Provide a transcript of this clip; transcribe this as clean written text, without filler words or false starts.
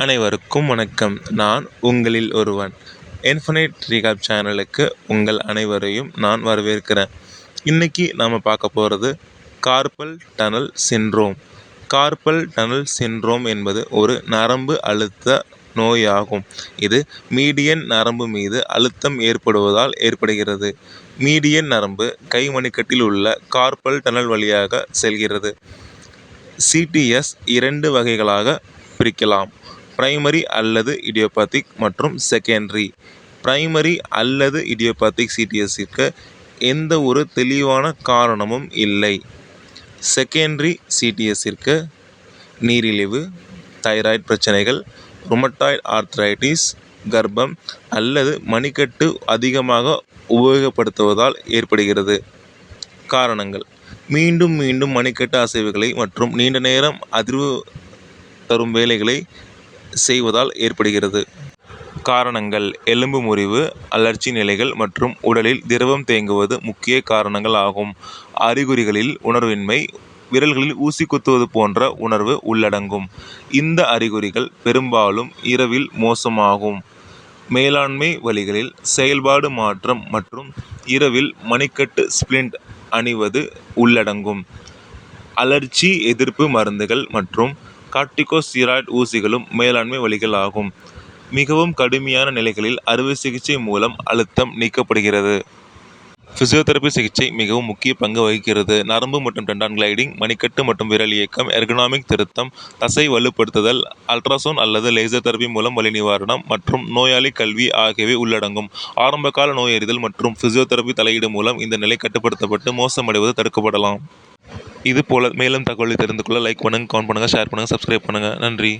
அனைவருக்கும் வணக்கம். நான் உங்களில் ஒருவன். இன்ஃபினிட் ரீகேப் சேனலுக்கு உங்கள் அனைவரையும் நான் வரவேற்கிறேன். இன்னைக்கு நாம் பார்க்க போகிறது carpal tunnel syndrome. Carpal tunnel syndrome என்பது ஒரு நரம்பு அழுத்த நோயாகும். இது மீடியன் நரம்பு மீது அழுத்தம் ஏற்படுவதால் ஏற்படுகிறது. மீடியன் நரம்பு கைமணிக்கட்டில் உள்ள கார்பல் டனல் வழியாக செல்கிறது. சிடிஎஸ் 2 வகைகளாக பிரிக்கலாம். பிரைமரி அல்லது இடியோபதிக் மற்றும் செகண்டரி. பிரைமரி அல்லது இடியோபதிக் சிடிஎஸ்ஸிற்கு எந்த ஒரு தெளிவான காரணமும் இல்லை. செகண்டரி சிடிஎஸ்ஸிற்கு நீரிழிவு, தைராய்டு பிரச்சனைகள், ருமட்டாய்டு ஆர்த்ரைட்டிஸ், கர்ப்பம் அல்லது மணிக்கட்டு அதிகமாக உபயோகப்படுத்துவதால் ஏற்படுகிறது. காரணங்கள்: மீண்டும் மீண்டும் மணிக்கட்டு அசைவுகளை மற்றும் நீண்ட நேரம் அதிர்வு தரும் வேலைகளை செய்வதால் ஏற்படுகிறது. காரணங்கள்: எலும்பு முறிவு, அழற்சி நிலைகள் மற்றும் உடலில் திரவம் தேங்குவது முக்கிய காரணங்கள் ஆகும். அறிகுறிகளில் உணர்வின்மை, விரல்களில் ஊசி குத்துவது போன்ற உணர்வு உள்ளடங்கும். இந்த அறிகுறிகள் பெரும்பாலும் இரவில் மோசமாகும். மேலாண்மை வழிகளில் செயல்பாடு மாற்றம் மற்றும் இரவில் மணிக்கட்டு ஸ்ப்ளிண்ட் அணிவது உள்ளடங்கும். அழற்சி எதிர்ப்பு மருந்துகள் மற்றும் கார்டிகோஸ்டீராய்டு ஊசிகளும் மேலாண்மை வழிகள் ஆகும். மிகவும் கடுமையான நிலைகளில் அறுவை சிகிச்சை மூலம் அழுத்தம் நீக்கப்படுகிறது. பிசியோதெரபி சிகிச்சை மிகவும் முக்கிய பங்கு வகிக்கிறது. நரம்பு மற்றும் டெண்டான் கிளைடிங், மணிக்கட்டு மற்றும் விரல் இயக்கம், எர்கனாமிக் திருத்தம், தசை வலுப்படுத்துதல், அல்ட்ராசவுண்ட் அல்லது லேசர் தெரபி மூலம் வலி நிவாரணம் மற்றும் நோயாளி கல்வி ஆகியவை உள்ளடங்கும். ஆரம்பகால நோயறிதல் மற்றும் பிசியோதெரபி தலையீடு மூலம் இந்த நிலை கட்டுப்படுத்தப்பட்டு மோசமடைவது தடுக்கப்படலாம். இது போல மேலும் தகவலை தெரிந்து கொள்ள லைக் பண்ணுங்க, கமெண்ட் பண்ணுங்க, ஷேர் பண்ணுங்க, சப்ஸ்கிரைப் பண்ணுங்க. நன்றி.